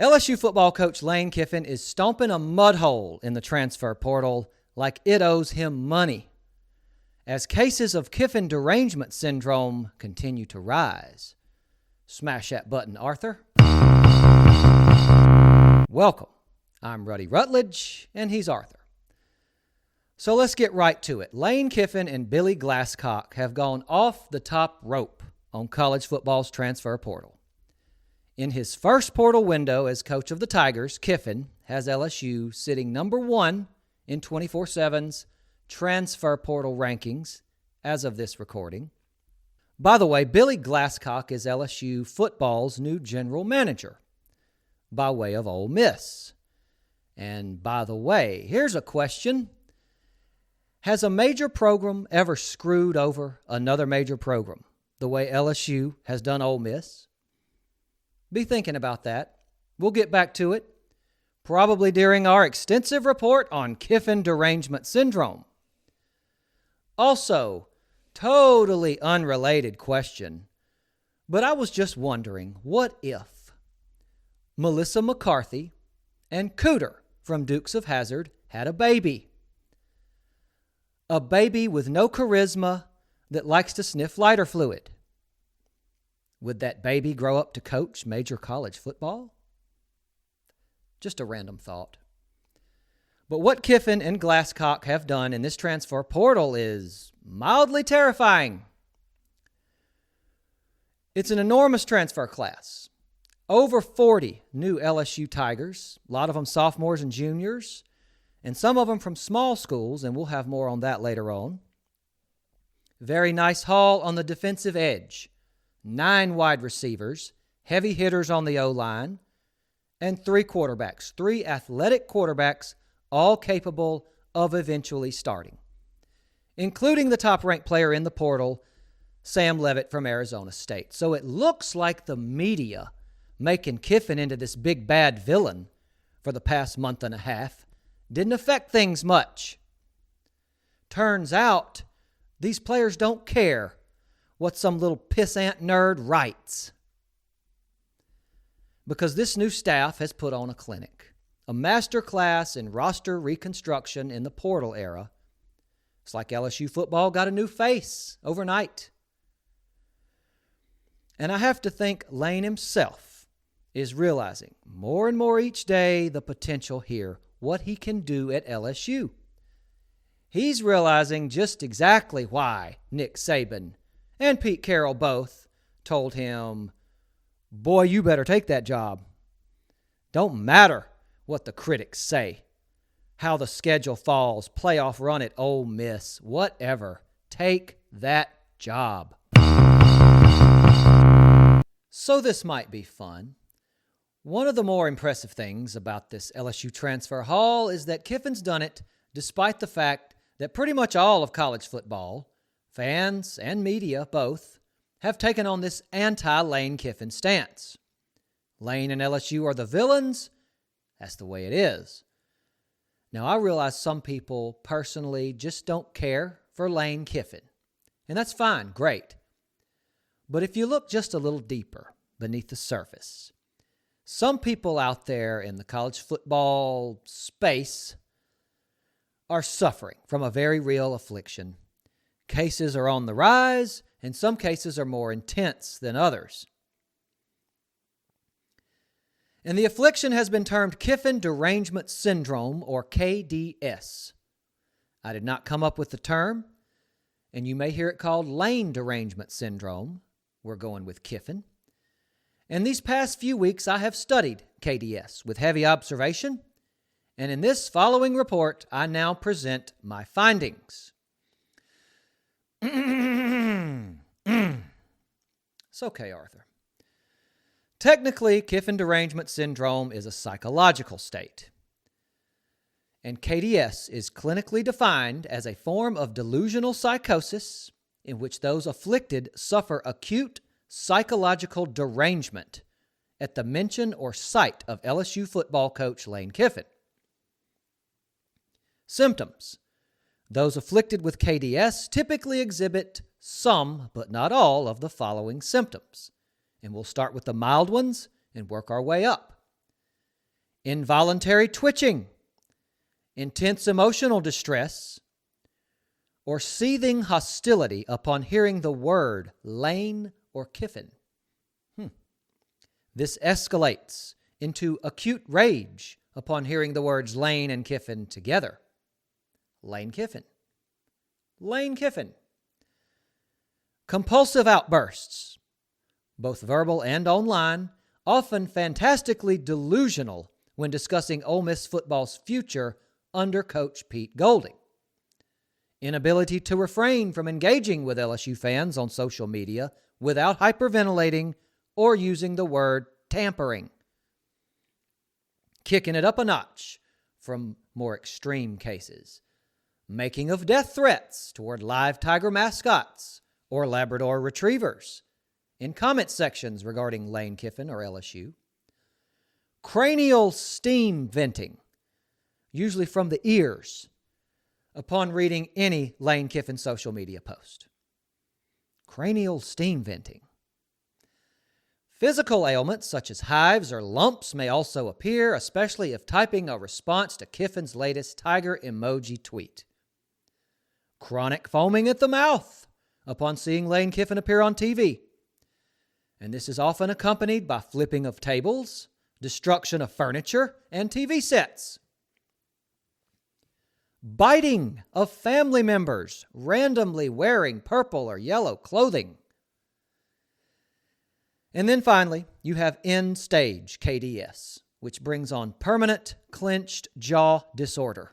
LSU football coach Lane Kiffin is stomping a mudhole in the transfer portal like it owes him money. As cases of Kiffin derangement syndrome continue to rise. Smash that button, Arthur. Welcome. I'm Ruddy Rutledge, and he's Arthur. So let's get right to it. Lane Kiffin and Billy Glasscock have gone off the top rope on college football's transfer portal. In his first portal window as coach of the Tigers, Kiffin has LSU sitting number 1 in 24/7's transfer portal rankings as of this recording. By the way, Billy Glasscock is LSU football's new general manager by way of Ole Miss. And by the way, here's a question. Has a major program ever screwed over another major program the way LSU has done Ole Miss? Be thinking about that. We'll get back to it, probably during our extensive report on Kiffin derangement syndrome. Also, totally unrelated question, but I was just wondering, what if Melissa McCarthy and Cooter from Dukes of Hazzard had a baby? A baby with no charisma that likes to sniff lighter fluid. Would that baby grow up to coach major college football? Just a random thought. But what Kiffin and Glasscock have done in this transfer portal is mildly terrifying. It's an enormous transfer class. Over 40 new LSU Tigers, a lot of them sophomores and juniors, and some of them from small schools, and we'll have more on that later on. Very nice haul on the defensive edge. 9 wide receivers, heavy hitters on the O-line, and 3 quarterbacks, 3 athletic quarterbacks, all capable of eventually starting, including the top-ranked player in the portal, Sam Leavitt from Arizona State. So it looks like the media making Kiffin into this big bad villain for the past month and a half didn't affect things much. Turns out these players don't care what some little pissant nerd writes. Because this new staff has put on a clinic, a master class in roster reconstruction in the portal era. It's like LSU football got a new face overnight. And I have to think Lane himself is realizing more and more each day the potential here, what he can do at LSU. He's realizing just exactly why Nick Saban and Pete Carroll both told him, boy, you better take that job. Don't matter what the critics say, how the schedule falls, playoff run at Ole Miss, whatever. Take that job. So this might be fun. One of the more impressive things about this LSU transfer haul is that Kiffin's done it despite the fact that pretty much all of college football, fans and media both, have taken on this anti-Lane Kiffin stance. Lane and LSU are the villains. That's the way it is. Now, I realize some people personally just don't care for Lane Kiffin, and that's fine, great. But if you look just a little deeper beneath the surface, some people out there in the college football space are suffering from a very real affliction. Cases are on the rise, and some cases are more intense than others. And the affliction has been termed Kiffin derangement syndrome, or KDS. I did not come up with the term, and you may hear it called Lane derangement syndrome. We're going with Kiffin. And these past few weeks, I have studied KDS with heavy observation, and in this following report, I now present my findings. It's okay, Arthur. Technically, Kiffin derangement syndrome is a psychological state, and KDS is clinically defined as a form of delusional psychosis in which those afflicted suffer acute psychological derangement at the mention or sight of LSU football coach Lane Kiffin. Symptoms. Those afflicted with KDS typically exhibit some, but not all, of the following symptoms. And we'll start with the mild ones and work our way up. involuntary twitching, intense emotional distress, or seething hostility upon hearing the word Lane or Kiffin. This escalates into acute rage upon hearing the words Lane and Kiffin together. Lane Kiffin. Lane Kiffin. Compulsive outbursts, both verbal and online, often fantastically delusional when discussing Ole Miss football's future under Coach Pete Golding. Inability to refrain from engaging with LSU fans on social media without hyperventilating or using the word tampering. Kicking it up a notch from more extreme cases. Making of death threats toward live Tiger mascots or Labrador retrievers in comment sections regarding Lane Kiffin or LSU. Cranial steam venting, usually from the ears, upon reading any Lane Kiffin social media post. Cranial steam venting. Physical ailments such as hives or lumps may also appear, especially if typing a response to Kiffin's latest tiger emoji tweet. Chronic foaming at the mouth upon seeing Lane Kiffin appear on TV. And this is often accompanied by flipping of tables, destruction of furniture, and TV sets. Biting of family members randomly wearing purple or yellow clothing. And then finally, you have end-stage KDS, which brings on permanent clenched jaw disorder.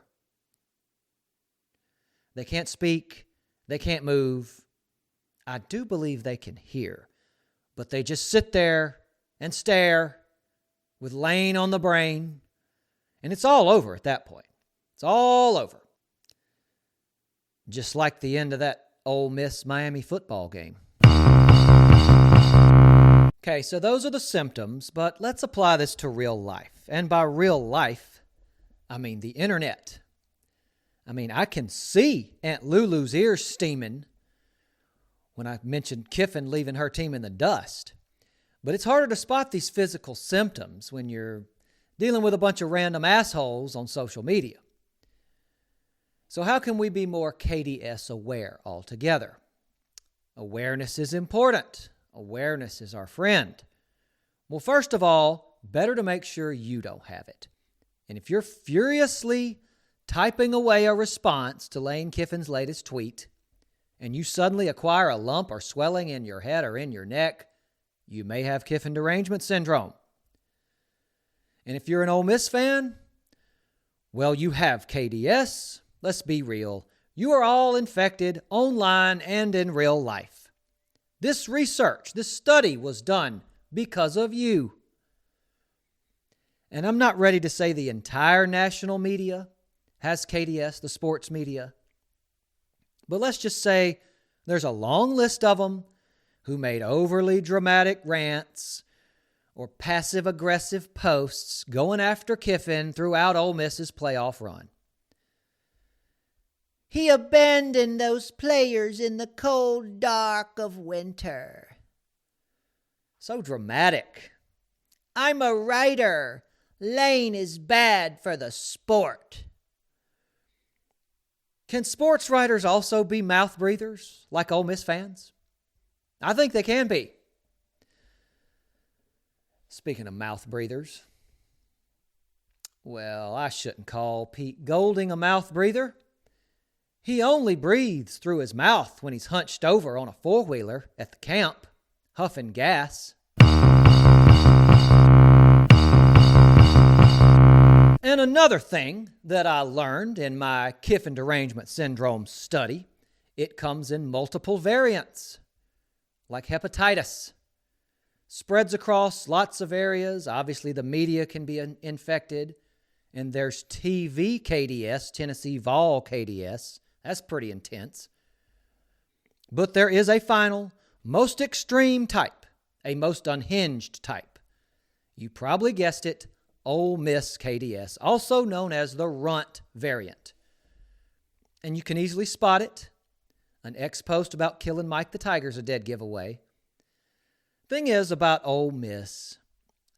They can't speak, they can't move. I do believe they can hear, but they just sit there and stare with Lane on the brain, and it's all over at that point. It's all over. Just like the end of that Ole Miss Miami football game. Okay, so those are the symptoms, but let's apply this to real life. And by real life, I mean the internet. I can see Aunt Lulu's ears steaming when I mentioned Kiffin leaving her team in the dust. But it's harder to spot these physical symptoms when you're dealing with a bunch of random assholes on social media. So how can we be more KDS aware altogether? Awareness is important. Awareness is our friend. Well, first of all, better to make sure you don't have it. And if you're furiously typing away a response to Lane Kiffin's latest tweet, and you suddenly acquire a lump or swelling in your head or in your neck, you may have Kiffin derangement syndrome. And if you're an Ole Miss fan, well, you have KDS. Let's be real. You are all infected online and in real life. This research, this study was done because of you. And I'm not ready to say the entire national media has KDS, the sports media. But let's just say there's a long list of them who made overly dramatic rants or passive-aggressive posts going after Kiffin throughout Ole Miss's playoff run. He abandoned those players in the cold dark of winter. So dramatic. I'm a writer. Lane is bad for the sport. Can sports writers also be mouth breathers like Ole Miss fans? I think they can be. Speaking of mouth breathers, well, I shouldn't call Pete Golding a mouth breather. He only breathes through his mouth when he's hunched over on a four-wheeler at the camp, huffing gas. And another thing that I learned in my Kiffin derangement syndrome study, it comes in multiple variants, like hepatitis. Spreads across lots of areas. Obviously, the media can be infected. And there's TV KDS, Tennessee Vol KDS. That's pretty intense. But there is a final, most extreme type, a most unhinged type. You probably guessed it, Ole Miss KDS, also known as the runt variant. And you can easily spot it. An ex-post about killing Mike the Tiger's a dead giveaway. Thing is about Ole Miss,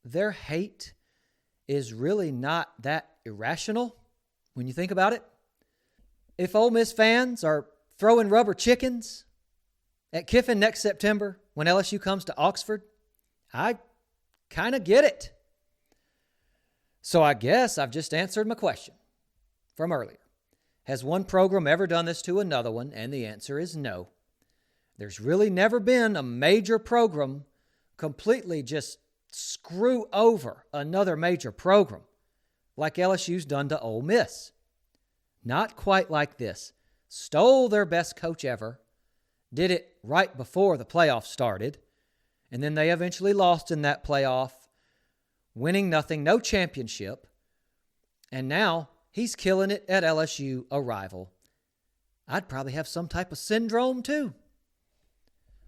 their hate is really not that irrational when you think about it. If Ole Miss fans are throwing rubber chickens at Kiffin next September when LSU comes to Oxford, I kind of get it. So I guess I've just answered my question from earlier. Has one program ever done this to another one? And the answer is no. There's really never been a major program completely just screw over another major program like LSU's done to Ole Miss. Not quite like this. Stole their best coach ever, did it right before the playoffs started, and then they eventually lost in that playoff, winning nothing, no championship, and now he's killing it at LSU, a rival. I'd probably have some type of syndrome too.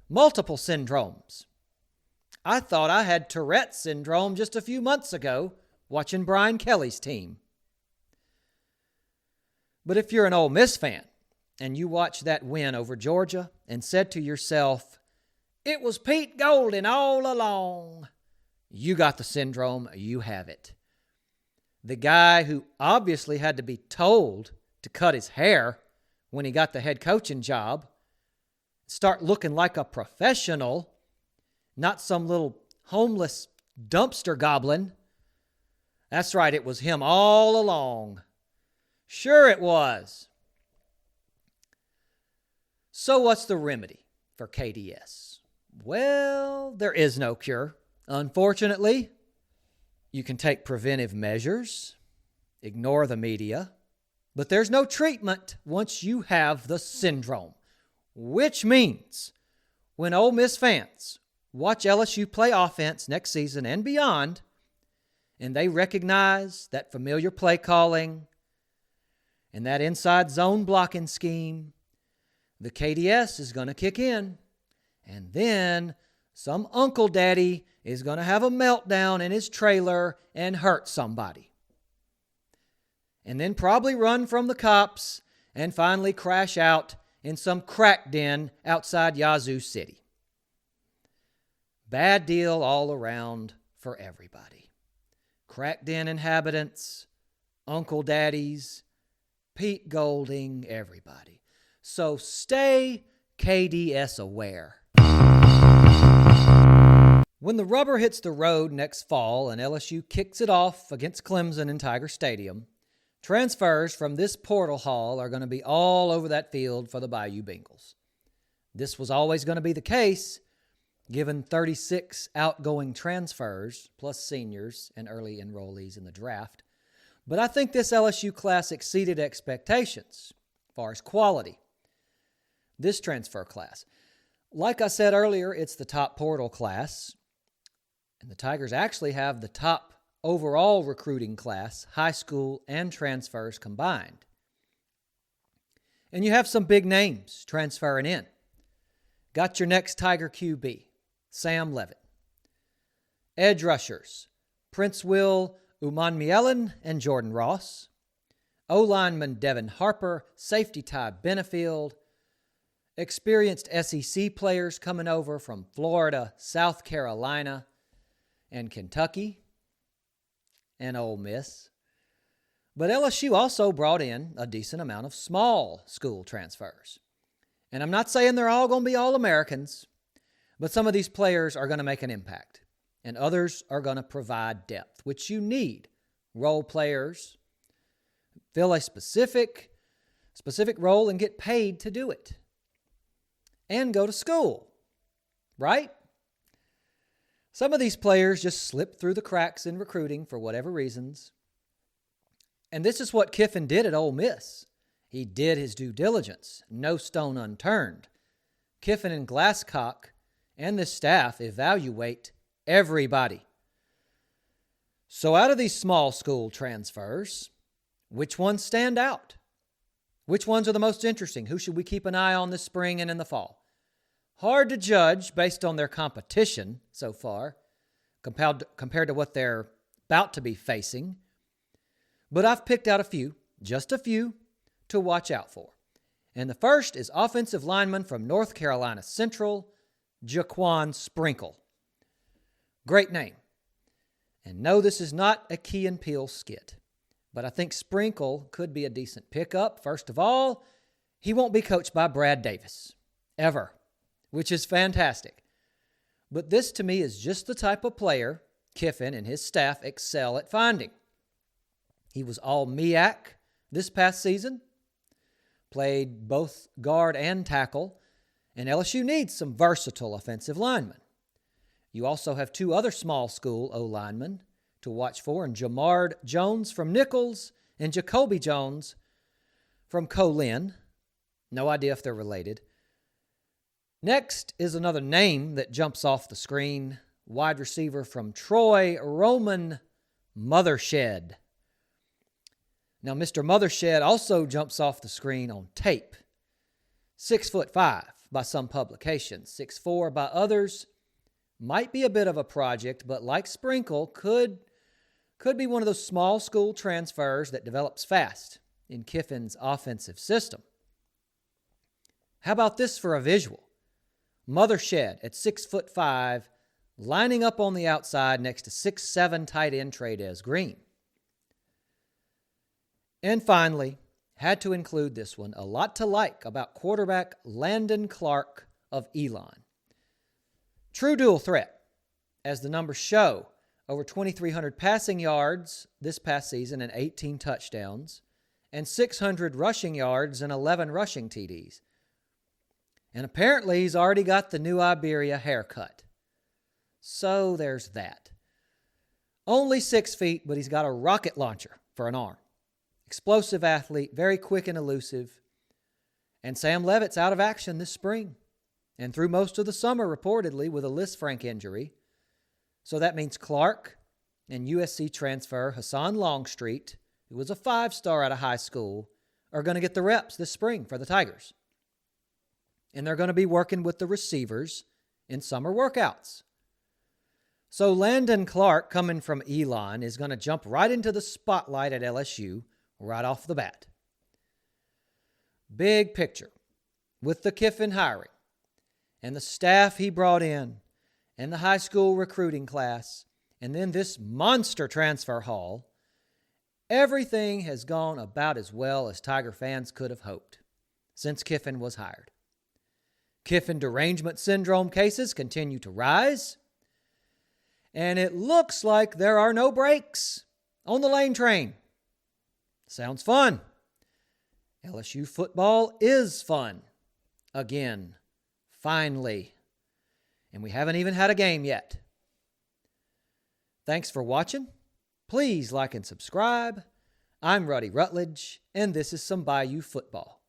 Multiple syndromes. I thought I had Tourette's syndrome just a few months ago watching Brian Kelly's team. But if you're an Ole Miss fan and you watch that win over Georgia and said to yourself, it was Pete Golding all along, you got the syndrome, you have it. The guy who obviously had to be told to cut his hair when he got the head coaching job, start looking like a professional, not some little homeless dumpster goblin. That's right, it was him all along. Sure it was. So what's the remedy for KDS? Well, there is no cure. Unfortunately, you can take preventive measures, ignore the media, but there's no treatment once you have the syndrome, which means when Ole Miss fans watch LSU play offense next season and beyond, and they recognize that familiar play calling and that inside zone blocking scheme, the KDS is going to kick in, and then some uncle daddy is going to have a meltdown in his trailer and hurt somebody. And then probably run from the cops and finally crash out in some crack den outside Yazoo City. Bad deal all around for everybody. Crack den inhabitants, uncle daddies, Pete Golding, everybody. So stay KDS aware. When the rubber hits the road next fall and LSU kicks it off against Clemson in Tiger Stadium, transfers from this portal hall are going to be all over that field for the Bayou Bengals. This was always going to be the case, given 36 outgoing transfers, plus seniors and early enrollees in the draft. But I think this LSU class exceeded expectations as far as quality. This transfer class. Like I said earlier, it's the top portal class. And the Tigers actually have the top overall recruiting class, high school and transfers combined. And you have some big names transferring in. Got your next Tiger QB, Sam Levitt. Edge rushers, Prince Will Umanmielen and Jordan Ross. O-lineman Devin Harper, safety Ty Benefield. Experienced SEC players coming over from Florida, South Carolina, and Kentucky, and Ole Miss. But LSU also brought in a decent amount of small school transfers. And I'm not saying they're all going to be All-Americans, but some of these players are going to make an impact, and others are going to provide depth, which you need. Role players fill a specific role and get paid to do it. And go to school, right? Some of these players just slip through the cracks in recruiting for whatever reasons. And this is what Kiffin did at Ole Miss. He did his due diligence, no stone unturned. Kiffin and Glasscock and the staff evaluate everybody. So out of these small school transfers, which ones stand out? Which ones are the most interesting? Who should we keep an eye on this spring and in the fall? Hard to judge based on their competition so far, compared to what they're about to be facing. But I've picked out a few, just a few, to watch out for. And the first is offensive lineman from North Carolina Central, Jaquan Sprinkle. Great name. And no, this is not a Key and Peele skit, but I think Sprinkle could be a decent pickup. First of all, he won't be coached by Brad Davis, ever, which is fantastic. But this, to me, is just the type of player Kiffin and his staff excel at finding. He was all MEAC this past season, played both guard and tackle, and LSU needs some versatile offensive linemen. You also have two other small school O-linemen to watch for, and Jamard Jones from Nichols and Jacoby Jones from Colin. No idea if they're related. Next is another name that jumps off the screen. Wide receiver from Troy, Roman Mothershed. Now, Mr. Mothershed also jumps off the screen on tape. 6'5" by some publications, 6'4" by others. Might be a bit of a project, but like Sprinkle, could be one of those small school transfers that develops fast in Kiffin's offensive system. How about this for a visual? Mothershed at 6'5", lining up on the outside next to 6'7" tight end Trades Green. And finally, had to include this one, a lot to like about quarterback Landon Clark of Elon. True dual threat, as the numbers show, over 2,300 passing yards this past season and 18 touchdowns, and 600 rushing yards and 11 rushing TDs. And apparently he's already got the new Iberia haircut. So there's that. Only 6 feet, but he's got a rocket launcher for an arm. Explosive athlete, very quick and elusive. And Sam Levitt's out of action this spring and through most of the summer, reportedly, with a Lisfranc injury. So that means Clark and USC transfer Hassan Longstreet, who was a 5-star out of high school, are going to get the reps this spring for the Tigers. And they're going to be working with the receivers in summer workouts. So Landon Clark, coming from Elon, is going to jump right into the spotlight at LSU right off the bat. Big picture with the Kiffin hiring and the staff he brought in and the high school recruiting class and then this monster transfer haul, everything has gone about as well as Tiger fans could have hoped since Kiffin was hired. Kiffin derangement syndrome cases continue to rise, and it looks like there are no brakes on the Lane train. Sounds fun. LSU football is fun. Again, finally. And we haven't even had a game yet. Thanks for watching. Please like and subscribe. I'm Ruddy Rutledge, and this is some Bayou Football.